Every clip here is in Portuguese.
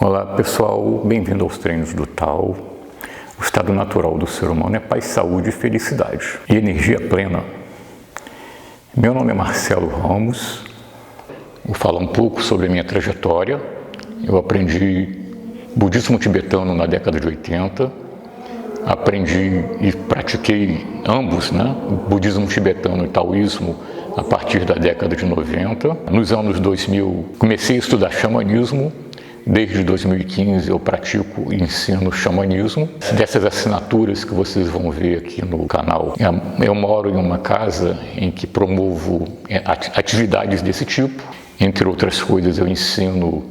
Olá pessoal, bem-vindo aos treinos do Tao. O estado natural do ser humano é paz, saúde e felicidade e energia plena. Meu nome é Marcelo Ramos, vou falar um pouco sobre a minha trajetória. Eu aprendi budismo tibetano na década de 80, aprendi e pratiquei ambos, budismo tibetano e taoísmo a partir da década de 90. Nos anos 2000 comecei a estudar xamanismo. Desde 2015 eu pratico e ensino xamanismo. Dessas assinaturas que vocês vão ver aqui no canal, eu moro em uma casa em que promovo atividades desse tipo. Entre outras coisas, eu ensino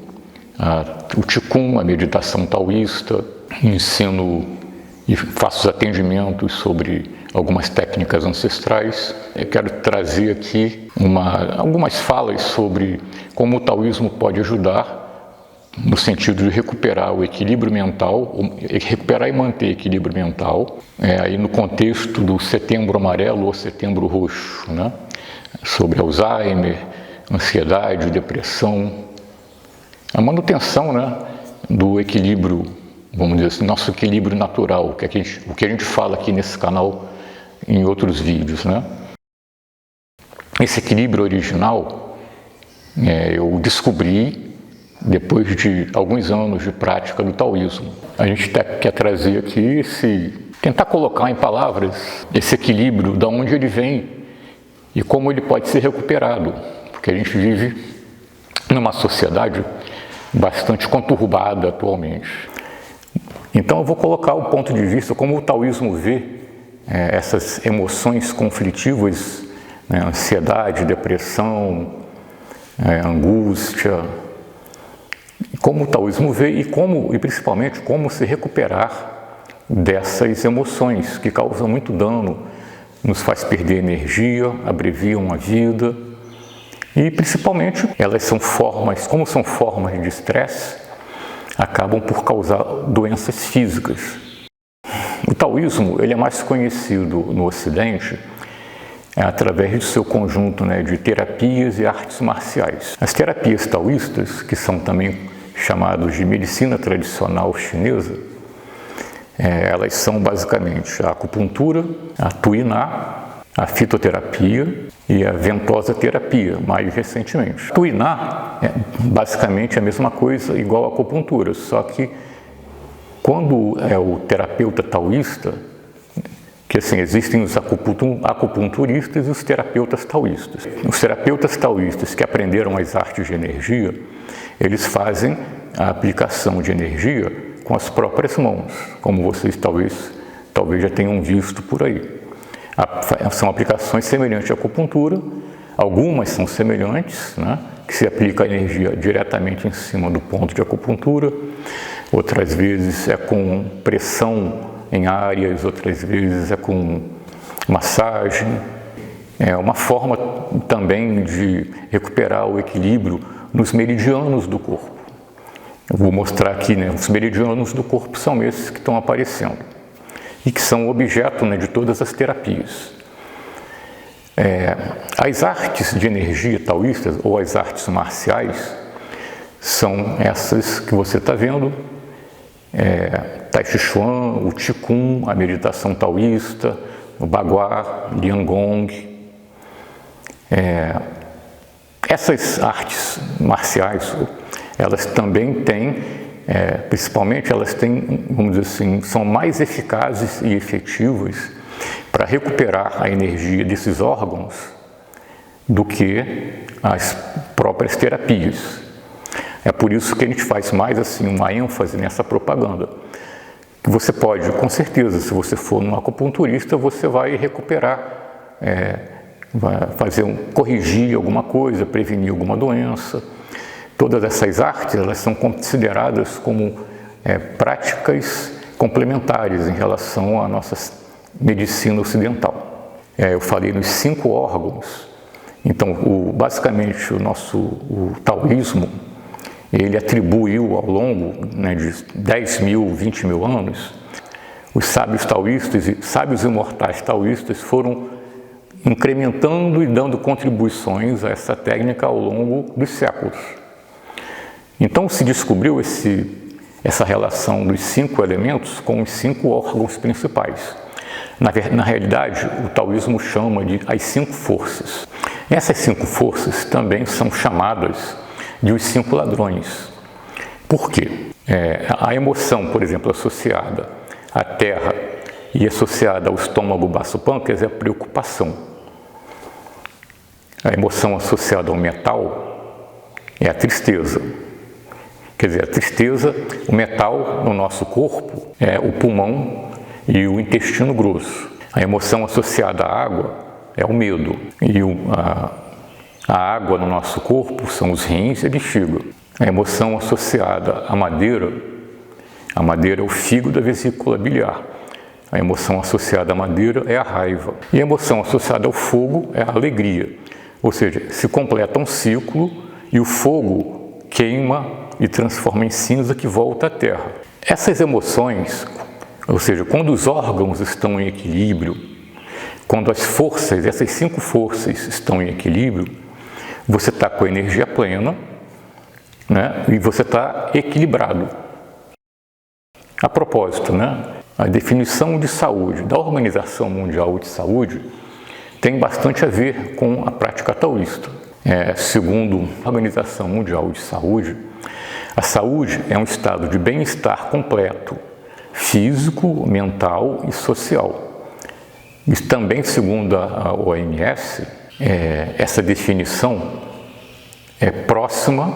o Qigong, a meditação taoísta, ensino e faço atendimentos sobre algumas técnicas ancestrais. Eu quero trazer aqui algumas falas sobre como o taoísmo pode ajudar no sentido de recuperar o equilíbrio mental, recuperar e manter equilíbrio mental, aí no contexto do Setembro Amarelo ou Setembro Roxo, sobre Alzheimer, ansiedade, depressão, a manutenção do equilíbrio, vamos dizer assim, nosso equilíbrio natural, o que a gente fala aqui nesse canal em outros vídeos. Esse equilíbrio original eu descobri depois de alguns anos de prática do taoísmo. A gente quer trazer aqui tentar colocar em palavras esse equilíbrio, de onde ele vem e como ele pode ser recuperado, porque a gente vive numa sociedade bastante conturbada atualmente. Então eu vou colocar o ponto de vista, como o taoísmo vê essas emoções conflitivas, ansiedade, depressão, angústia, como o taoísmo vê e principalmente como se recuperar dessas emoções que causam muito dano, nos faz perder energia, abreviam a vida e principalmente elas são como são formas de estresse, acabam por causar doenças físicas. O taoísmo ele é mais conhecido no Ocidente através do seu conjunto de terapias e artes marciais. As terapias taoístas, que são também chamadas de medicina tradicional chinesa, elas são basicamente a acupuntura, a tuiná, a fitoterapia e a ventosa terapia, mais recentemente. Tuiná é basicamente a mesma coisa, igual a acupuntura, só que quando é o terapeuta taoísta, que existem os acupunturistas e os terapeutas taoístas. Os terapeutas taoístas que aprenderam as artes de energia, eles fazem a aplicação de energia com as próprias mãos, como vocês talvez já tenham visto por aí. São aplicações semelhantes à acupuntura, algumas são semelhantes, que se aplica a energia diretamente em cima do ponto de acupuntura, outras vezes é com pressão em áreas, outras vezes é com massagem. É uma forma também de recuperar o equilíbrio nos meridianos do corpo. Eu vou mostrar aqui, os meridianos do corpo são esses que estão aparecendo e que são objeto de todas as terapias. As artes de energia taoístas ou as artes marciais são essas que você está vendo, Tai Chi Chuan, o Qigong, a meditação taoísta, o Bagua, Liang Gong. Essas artes marciais, elas também têm, principalmente elas têm, vamos dizer assim, são mais eficazes e efetivas para recuperar a energia desses órgãos do que as próprias terapias. É por isso que a gente faz mais uma ênfase nessa propaganda. Que você pode, com certeza, se você for um acupunturista, você vai recuperar, vai corrigir alguma coisa, prevenir alguma doença. Todas essas artes, elas são consideradas como práticas complementares em relação à nossa medicina ocidental. Eu falei nos 5 órgãos. Então, basicamente, o taoísmo, ele atribuiu ao longo de 10 mil, 20 mil anos, os sábios taoístas e sábios imortais taoístas foram incrementando e dando contribuições a essa técnica ao longo dos séculos. Então se descobriu essa relação dos 5 elementos com os 5 órgãos principais. Na realidade, o taoísmo chama de as 5 forças. Essas 5 forças também são chamadas de os 5 ladrões. Por quê? A emoção, por exemplo, associada à terra e associada ao estômago, baço, pâncreas é a preocupação. A emoção associada ao metal é a tristeza. Quer dizer, a tristeza, o metal no nosso corpo é o pulmão e o intestino grosso. A emoção associada à água é o medo. E a água no nosso corpo são os rins e a bexiga. A emoção associada à madeira é o fígado da vesícula biliar. A emoção associada à madeira é a raiva. E a emoção associada ao fogo é a alegria. Ou seja, se completa um ciclo e o fogo queima e transforma em cinza que volta à terra. Essas emoções, ou seja, quando os órgãos estão em equilíbrio, quando as forças, essas 5 forças estão em equilíbrio, você está com a energia plena, né? E você está equilibrado. A propósito, né? A definição de saúde da Organização Mundial de Saúde tem bastante a ver com a prática taoísta. Segundo a Organização Mundial de Saúde, a saúde é um estado de bem-estar completo, físico, mental e social. E também, segundo a OMS, essa definição é próxima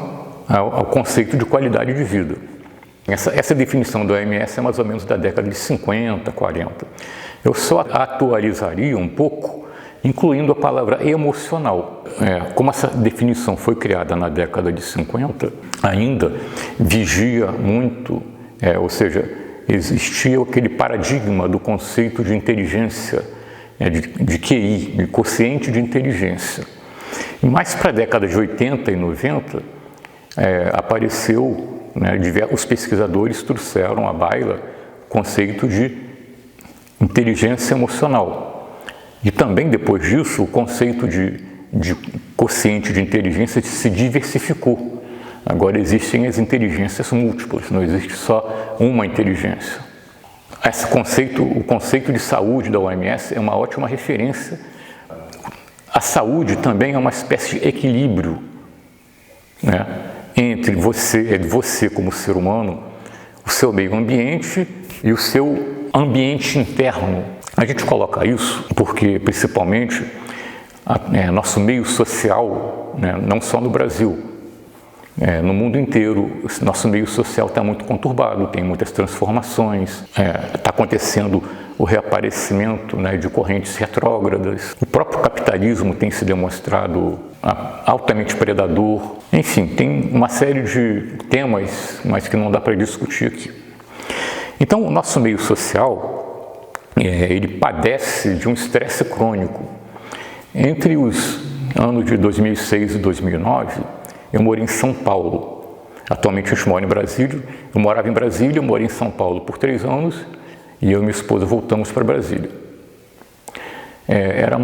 ao conceito de qualidade de vida. Essa definição da OMS é mais ou menos da década de 50, 40. Eu só atualizaria um pouco, incluindo a palavra emocional. Como essa definição foi criada na década de 50, ainda vigia muito, ou seja, existia aquele paradigma do conceito de inteligência, de QI, de quociente de inteligência. E mais para a década de 80 e 90, apareceu, os pesquisadores trouxeram à baila o conceito de inteligência emocional. E também, depois disso, o conceito de quociente de inteligência se diversificou. Agora existem as inteligências múltiplas, não existe só uma inteligência. O conceito de saúde da OMS é uma ótima referência. A saúde também é uma espécie de equilíbrio, né, entre você como ser humano, o seu meio ambiente e o seu ambiente interno. A gente coloca isso porque, principalmente, nosso meio social, né, não só no Brasil, no mundo inteiro, nosso meio social está muito conturbado, tem muitas transformações, está acontecendo o reaparecimento, né, de correntes retrógradas. O próprio capitalismo tem se demonstrado altamente predador. Enfim, tem uma série de temas, mas que não dá para discutir aqui. Então, o nosso meio social, ele padece de um estresse crônico. Entre os anos de 2006 e 2009, eu morei em São Paulo. Atualmente a gente mora em Brasília. Eu morava em Brasília, eu morei em São Paulo por 3 anos e eu e minha esposa voltamos para Brasília. Era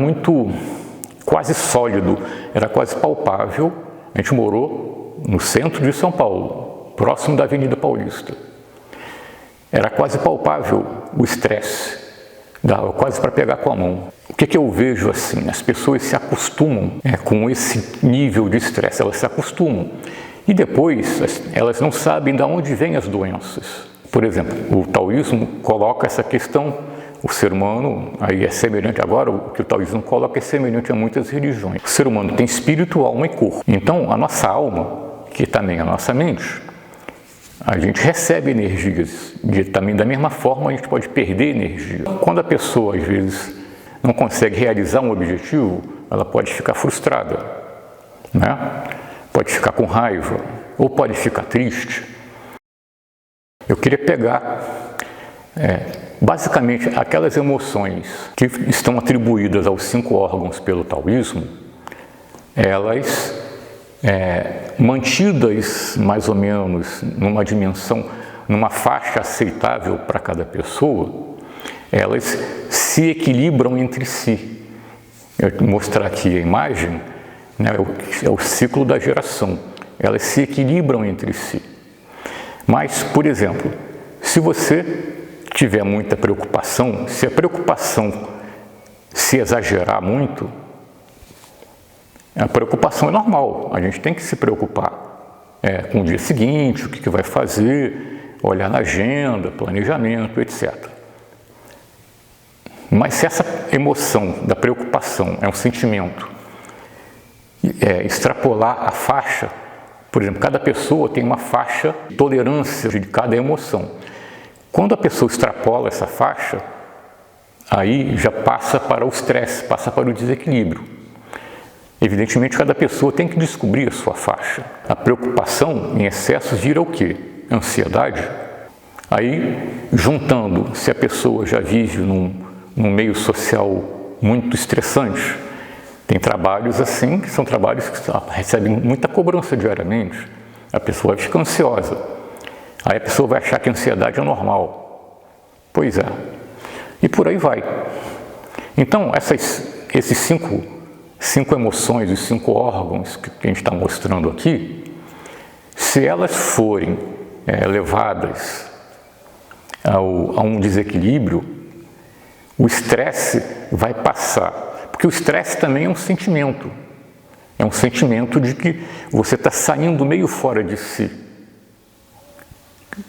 quase sólido, era quase palpável. A gente morou no centro de São Paulo, próximo da Avenida Paulista. Era quase palpável o estresse, dava quase para pegar com a mão. O que eu vejo assim? As pessoas se acostumam com esse nível de estresse, elas se acostumam. E depois elas não sabem de onde vêm as doenças. Por exemplo, o taoísmo coloca essa questão, o ser humano, aí é semelhante agora, o que o taoísmo coloca é semelhante a muitas religiões. O ser humano tem espírito, alma e corpo. Então, a nossa alma, que também é a nossa mente, a gente recebe energias, também da mesma forma a gente pode perder energia. Quando a pessoa, às vezes, não consegue realizar um objetivo, ela pode ficar frustrada, né? Pode ficar com raiva, ou pode ficar triste. Eu queria pegar, basicamente, aquelas emoções que estão atribuídas aos 5 órgãos pelo taoísmo, elas mantidas mais ou menos numa dimensão, numa faixa aceitável para cada pessoa, elas se equilibram entre si. Eu vou mostrar aqui a imagem, né, é o ciclo da geração. elas se equilibram entre si. Mas, por exemplo, se você tiver muita preocupação, se a preocupação se exagerar muito, a preocupação é normal, a gente tem que se preocupar com o dia seguinte, o que vai fazer, olhar na agenda, planejamento, etc. Mas se essa emoção da preocupação é um sentimento, extrapolar a faixa, por exemplo, cada pessoa tem uma faixa de tolerância de cada emoção. Quando a pessoa extrapola essa faixa, aí já passa para o estresse, passa para o desequilíbrio. Evidentemente, cada pessoa tem que descobrir a sua faixa. A preocupação em excesso vira o quê? Ansiedade. Aí, juntando, se a pessoa já vive num meio social muito estressante, tem trabalhos assim, que são trabalhos que recebem muita cobrança diariamente. A pessoa fica ansiosa. Aí a pessoa vai achar que a ansiedade é normal. Pois é. E por aí vai. Então, esses cinco emoções, os 5 órgãos que a gente está mostrando aqui, se elas forem levadas a um desequilíbrio, o estresse vai passar. Porque o estresse também é um sentimento. É um sentimento de que você está saindo meio fora de si.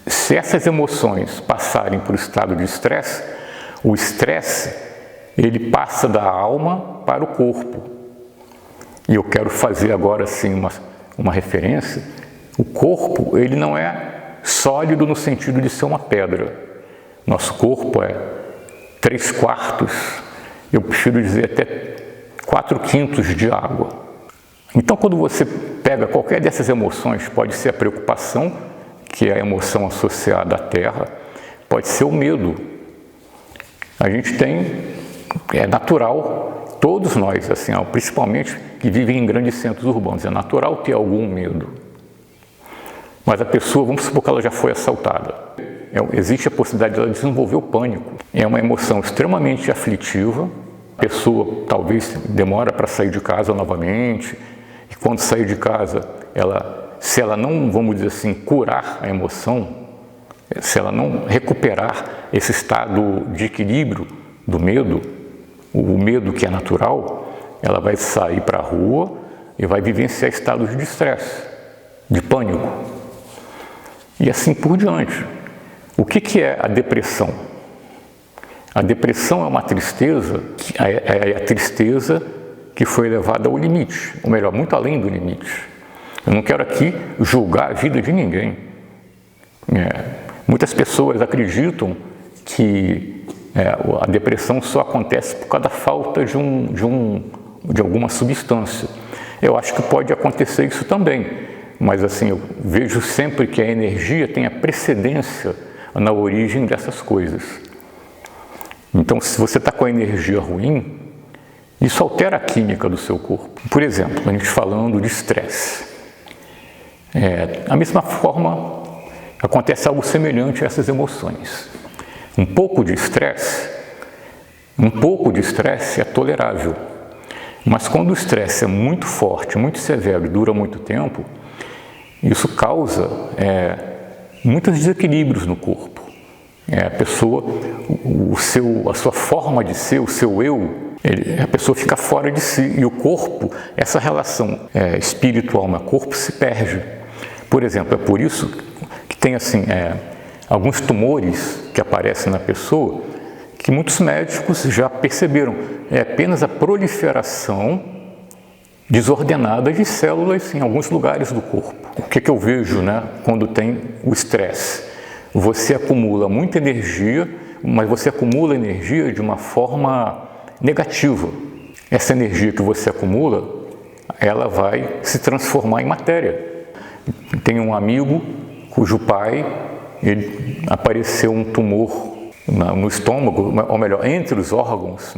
Se essas emoções passarem por estado de estresse, o estresse, ele passa da alma para o corpo. E eu quero fazer agora assim uma referência. O corpo, ele não é sólido no sentido de ser uma pedra. Nosso corpo é 3/4, eu prefiro dizer até 4/5 de água. Então, quando você pega qualquer dessas emoções, pode ser a preocupação, que é a emoção associada à terra, pode ser o medo. A gente tem, é natural, todos nós, assim, principalmente que vivem em grandes centros urbanos, é natural ter algum medo. Mas a pessoa, vamos supor que ela já foi assaltada. Existe a possibilidade de ela desenvolver o pânico. É uma emoção extremamente aflitiva. A pessoa talvez demora para sair de casa novamente, e quando sair de casa, se ela não, vamos dizer assim, curar a emoção, se ela não recuperar esse estado de equilíbrio do medo, o medo que é natural, ela vai sair para a rua e vai vivenciar estados de estresse, de pânico. E assim por diante. O que é a depressão? A depressão é uma tristeza, é a tristeza que foi levada ao limite, ou melhor, muito além do limite. Eu não quero aqui julgar a vida de ninguém. Muitas pessoas acreditam que a depressão só acontece por causa da falta de alguma substância. Eu acho que pode acontecer isso também, mas assim, eu vejo sempre que a energia tem a precedência na origem dessas coisas. Então, se você está com a energia ruim, isso altera a química do seu corpo. Por exemplo, a gente falando de estresse. Da mesma forma, acontece algo semelhante a essas emoções. Um pouco de estresse é tolerável. Mas quando o estresse é muito forte, muito severo e dura muito tempo, isso causa muitos desequilíbrios no corpo. A pessoa, a sua forma de ser, o seu eu, a pessoa fica fora de si. E o corpo, essa relação espiritual no corpo se perde. Por exemplo, é por isso que tem assim, alguns tumores que aparecem na pessoa que muitos médicos já perceberam. É apenas a proliferação desordenada de células em alguns lugares do corpo. O que eu vejo, quando tem o estresse? Você acumula muita energia, mas você acumula energia de uma forma negativa. Essa energia que você acumula, ela vai se transformar em matéria. Tem um amigo cujo pai, ele apareceu um tumor no estômago, ou melhor, entre os órgãos,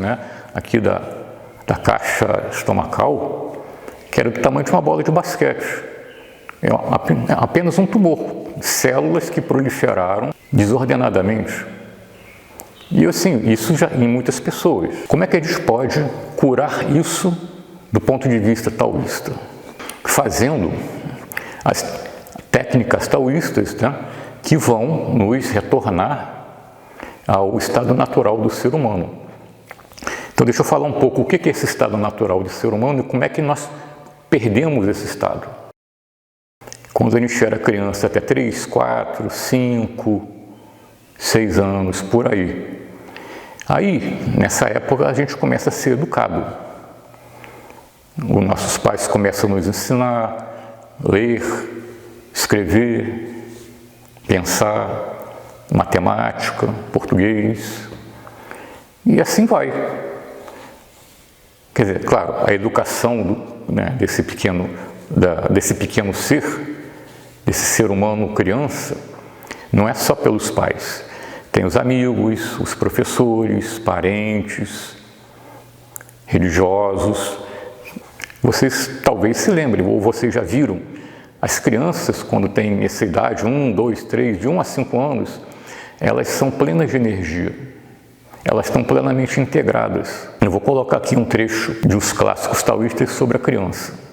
aqui da caixa estomacal, que era do tamanho de uma bola de basquete. É apenas um tumor, células que proliferaram desordenadamente. E assim, isso já em muitas pessoas. Como é que a gente pode curar isso do ponto de vista taoísta? Fazendo as técnicas taoístas, né, que vão nos retornar ao estado natural do ser humano. Então deixa eu falar um pouco o que é esse estado natural do ser humano e como é que nós perdemos esse estado. Quando a gente era criança, até 3, 4, 5, 6 anos, por aí. Aí, nessa época, a gente começa a ser educado. Os nossos pais começam a nos ensinar a ler, escrever, pensar, matemática, português, e assim vai. Quer dizer, claro, a educação desse pequeno ser, desse ser humano criança, não é só pelos pais. Tem os amigos, os professores, parentes, religiosos. Vocês talvez se lembrem, ou vocês já viram, as crianças, quando têm essa idade, 1, 2, 3, de 1 a 5 anos, elas são plenas de energia. Elas estão plenamente integradas. Eu vou colocar aqui um trecho de uns clássicos taoístas sobre a criança.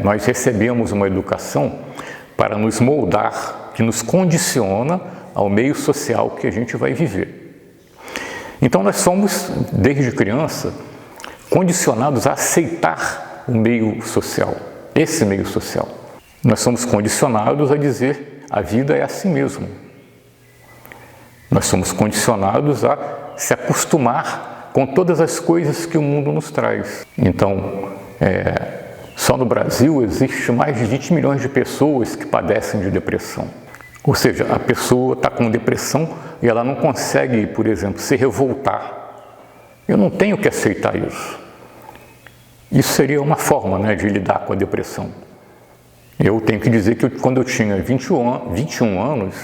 Nós recebemos uma educação para nos moldar, que nos condiciona ao meio social que a gente vai viver. Então nós somos, desde criança, condicionados a aceitar o meio social, esse meio social. Nós somos condicionados a dizer, a vida é assim mesmo. Nós somos condicionados a se acostumar com todas as coisas que o mundo nos traz. Então, só no Brasil existe mais de 20 milhões de pessoas que padecem de depressão. Ou seja, a pessoa está com depressão e ela não consegue, por exemplo, se revoltar. Eu não tenho que aceitar isso. Isso seria uma forma, de lidar com a depressão. Eu tenho que dizer que quando eu tinha 21 anos,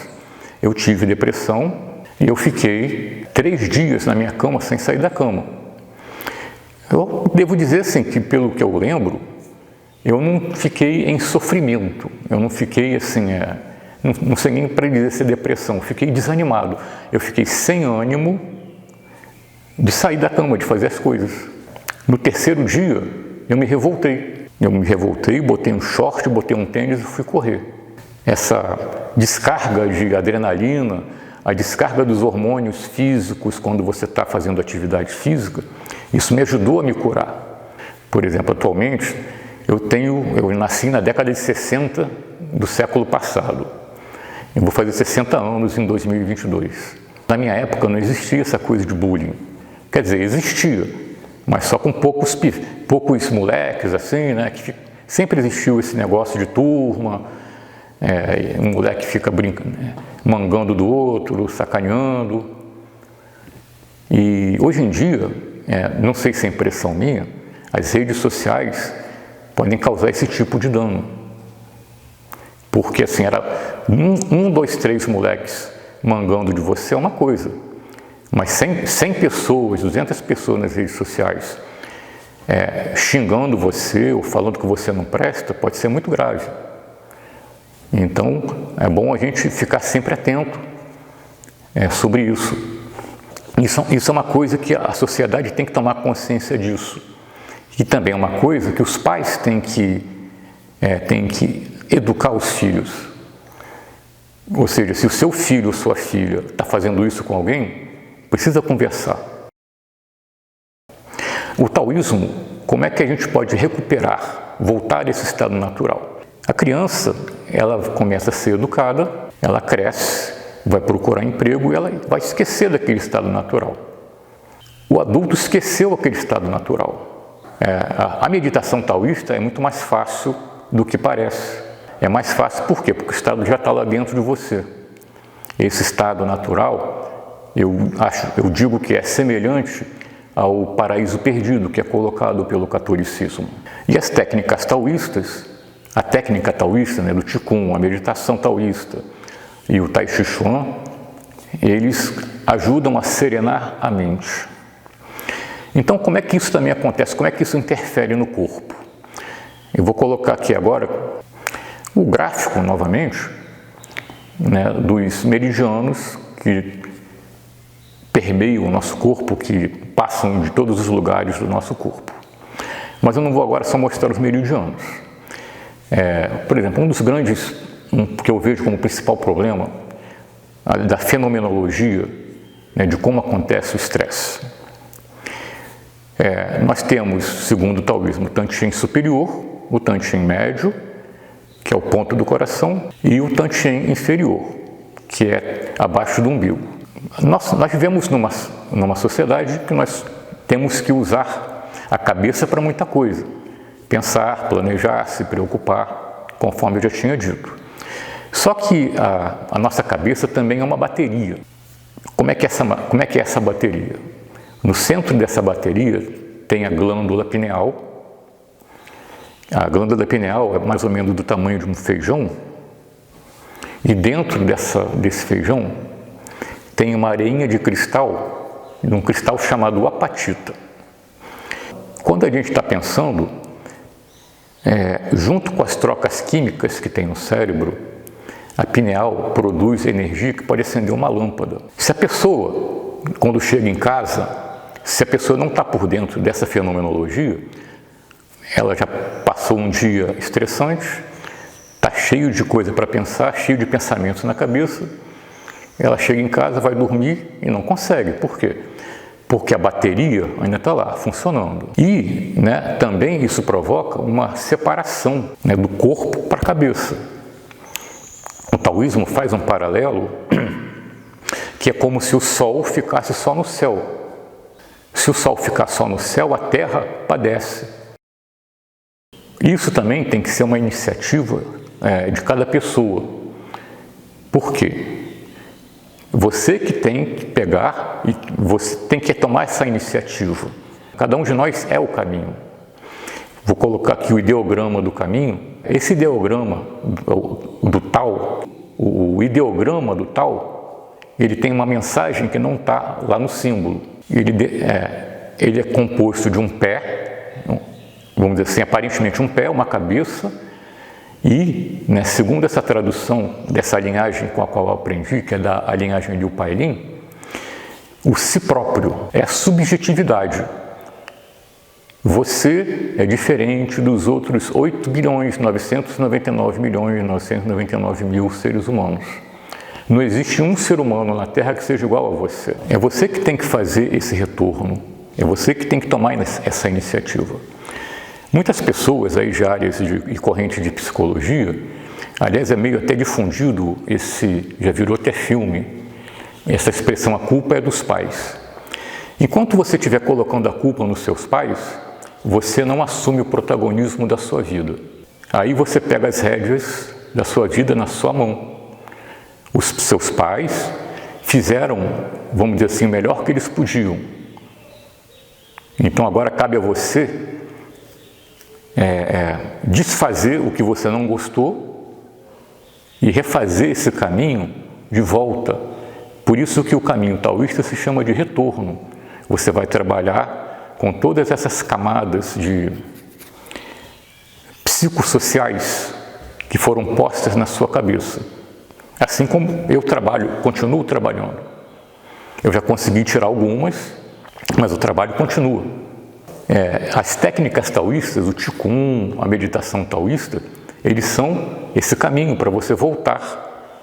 eu tive depressão e eu fiquei 3 dias na minha cama sem sair da cama. Eu devo dizer assim, que pelo que eu lembro, eu não fiquei em sofrimento, eu não fiquei assim, não sei nem para dizer se é depressão, eu fiquei desanimado, eu fiquei sem ânimo de sair da cama, de fazer as coisas. No 3º dia, eu me revoltei, botei um short, botei um tênis e fui correr. Essa descarga de adrenalina, a descarga dos hormônios físicos quando você está fazendo atividade física, isso me ajudou a me curar. Por exemplo, atualmente, eu nasci na década de 60 do século passado. Eu vou fazer 60 anos em 2022. Na minha época não existia essa coisa de bullying. Quer dizer, existia, mas só com poucos moleques, assim, que sempre existiu esse negócio de turma, um moleque fica brincando, mangando do outro, sacaneando. E hoje em dia, não sei se é impressão minha, as redes sociais podem causar esse tipo de dano. Porque assim, era 1, 2, 3 moleques mangando de você é uma coisa, mas 100 pessoas, 200 pessoas nas redes sociais xingando você ou falando que você não presta, pode ser muito grave. Então, é bom a gente ficar sempre atento sobre isso. Isso é uma coisa que a sociedade tem que tomar consciência disso. E também é uma coisa que os pais têm que educar os filhos. Ou seja, se o seu filho ou sua filha está fazendo isso com alguém, precisa conversar. O taoísmo, como é que a gente pode recuperar, voltar a esse estado natural? A criança, ela começa a ser educada, ela cresce, vai procurar emprego e ela vai esquecer daquele estado natural. O adulto esqueceu aquele estado natural. A meditação taoísta é muito mais fácil do que parece. É mais fácil por quê? Porque o estado já está lá dentro de você. Esse estado natural, eu digo que é semelhante ao paraíso perdido que é colocado pelo catolicismo. E as técnicas taoístas, a técnica taoísta, do Qigong, a meditação taoísta e o Tai Chi Chuan, eles ajudam a serenar a mente. Então, como é que isso também acontece? Como é que isso interfere no corpo? Eu vou colocar aqui agora o gráfico, novamente, né, dos meridianos que permeiam o nosso corpo, que passam de todos os lugares do nosso corpo. Mas eu não vou agora só mostrar os meridianos. Por exemplo, um dos grandes, que eu vejo como principal problema da fenomenologia, né, de como acontece o estresse. Nós temos, segundo o taoísmo, o Tantien superior, o Tantien médio, que é o ponto do coração, e o Tantien inferior, que é abaixo do umbigo. Nós vivemos numa sociedade que nós temos que usar a cabeça para muita coisa. Pensar, planejar, se preocupar, conforme eu já tinha dito. Só que a nossa cabeça também é uma bateria. Como é que é essa bateria? No centro dessa bateria tem a glândula pineal. A glândula pineal é mais ou menos do tamanho de um feijão. E dentro desse feijão tem uma areinha de cristal, um cristal chamado apatita. Quando a gente está pensando, junto com as trocas químicas que tem no cérebro, a pineal produz energia que pode acender uma lâmpada. Se a pessoa, quando chega em casa, se a pessoa não está por dentro dessa fenomenologia, ela já passou um dia estressante, está cheio de coisa para pensar, cheio de pensamentos na cabeça, ela chega em casa, vai dormir e não consegue. Por quê? Porque a bateria ainda está lá, funcionando. E também isso provoca uma separação do corpo para a cabeça. O taoísmo faz um paralelo que é como se o Sol ficasse só no céu. Se o Sol ficar só no céu, a Terra padece. Isso também tem que ser uma iniciativa de cada pessoa. Por quê? Você que tem que pegar e você tem que tomar essa iniciativa. Cada um de nós é o caminho. Vou colocar aqui o ideograma do caminho. Esse ideograma do Tao, o ideograma do Tao, ele tem uma mensagem que não está lá no símbolo. Ele é composto de um pé, vamos dizer assim, aparentemente um pé, uma cabeça, e, segundo essa tradução dessa linhagem com a qual eu aprendi, que é da linhagem de Upailin, o si próprio é a subjetividade. Você é diferente dos outros 8.999.999.000 seres humanos. Não existe um ser humano na Terra que seja igual a você. É você que tem que fazer esse retorno. É você que tem que tomar essa iniciativa. Muitas pessoas aí de áreas e correntes de psicologia, aliás, é meio até difundido, já virou até filme, essa expressão, a culpa é dos pais. Enquanto você estiver colocando a culpa nos seus pais, você não assume o protagonismo da sua vida. Aí você pega as rédeas da sua vida na sua mão. Os seus pais fizeram, vamos dizer assim, o melhor que eles podiam. Então agora cabe a você desfazer o que você não gostou e refazer esse caminho de volta. Por isso que o caminho taoísta se chama de retorno. Você vai trabalhar com todas essas camadas de psicossociais que foram postas na sua cabeça. Assim como eu continuo trabalhando. Eu já consegui tirar algumas, mas o trabalho continua. As técnicas taoístas, o Qigong, a meditação taoísta, eles são esse caminho para você voltar,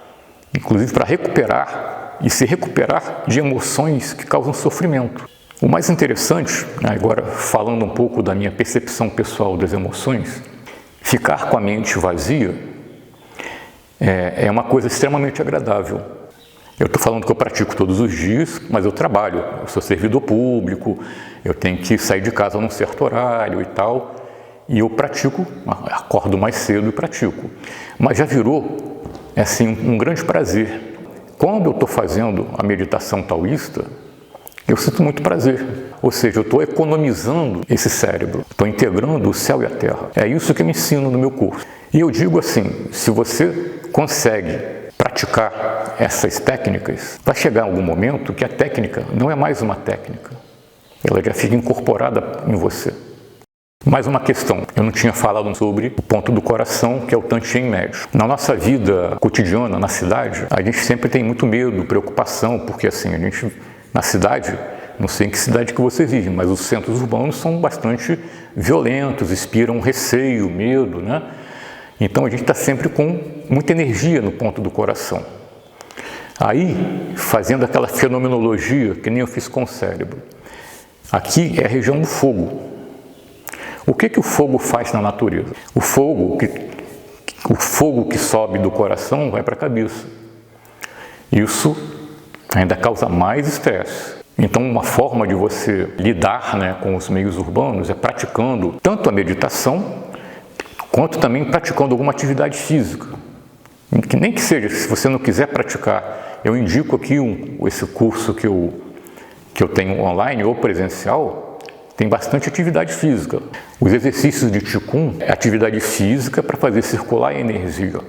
inclusive para recuperar e se recuperar de emoções que causam sofrimento. O mais interessante, agora falando um pouco da minha percepção pessoal das emoções, ficar com a mente vazia é uma coisa extremamente agradável. Eu estou falando que eu pratico todos os dias, mas eu trabalho, eu sou servidor público, eu tenho que sair de casa num certo horário e tal, e eu pratico, acordo mais cedo e pratico. Mas já virou, assim, um grande prazer. Quando eu estou fazendo a meditação taoísta, eu sinto muito prazer. Ou seja, eu estou economizando esse cérebro, estou integrando o céu e a terra. É isso que eu me ensino no meu curso. E eu digo assim, se você consegue praticar essas técnicas, vai chegar algum momento que a técnica não é mais uma técnica. ela já fica incorporada em você. Mais uma questão, eu não tinha falado sobre o ponto do coração, que é o Tantien médio. Na nossa vida cotidiana, na cidade, a gente sempre tem muito medo, preocupação, porque assim, a gente, na cidade, não sei em que cidade que você vive, mas os centros urbanos são bastante violentos, inspiram receio, medo, né? Então a gente está sempre com muita energia no ponto do coração. Aí, fazendo aquela fenomenologia, que nem eu fiz com o cérebro, aqui é a região do fogo. O que o fogo faz na natureza? O fogo que sobe do coração vai para a cabeça. Isso ainda causa mais estresse. Então, uma forma de você lidar, né, com os meios urbanos é praticando tanto a meditação, quanto também praticando alguma atividade física. Que nem que seja, se você não quiser praticar, eu indico aqui esse curso que eu tenho online ou presencial, tem bastante atividade física. Os exercícios de Qigong é atividade física para fazer circular a energia.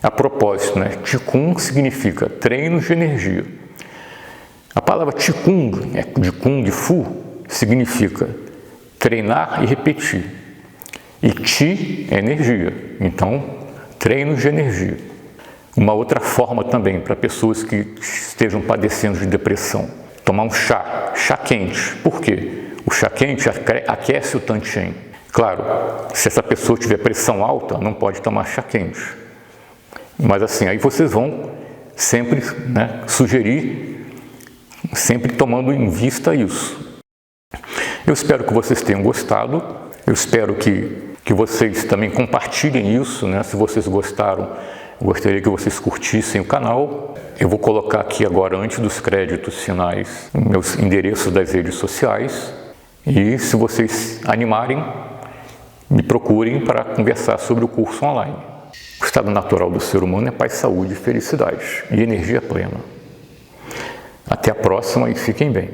A propósito, né, Qigong significa treinos de energia. A palavra Qigong, de Kung Fu, significa treinar e repetir. E Qi é energia, então treinos de energia. Uma outra forma também para pessoas que estejam padecendo de depressão, tomar um chá quente. Por quê? O chá quente aquece o Tantien. Claro, se essa pessoa tiver pressão alta, não pode tomar chá quente. Mas assim, aí vocês vão sempre, né, sugerir, sempre tomando em vista isso. Eu espero que vocês tenham gostado. Eu espero que vocês também compartilhem isso, né? Se vocês gostaram, eu gostaria que vocês curtissem o canal. Eu vou colocar aqui agora, antes dos créditos finais, meus endereços das redes sociais. E se vocês animarem, me procurem para conversar sobre o curso online. O estado natural do ser humano é paz, saúde, felicidade e energia plena. Até a próxima e fiquem bem.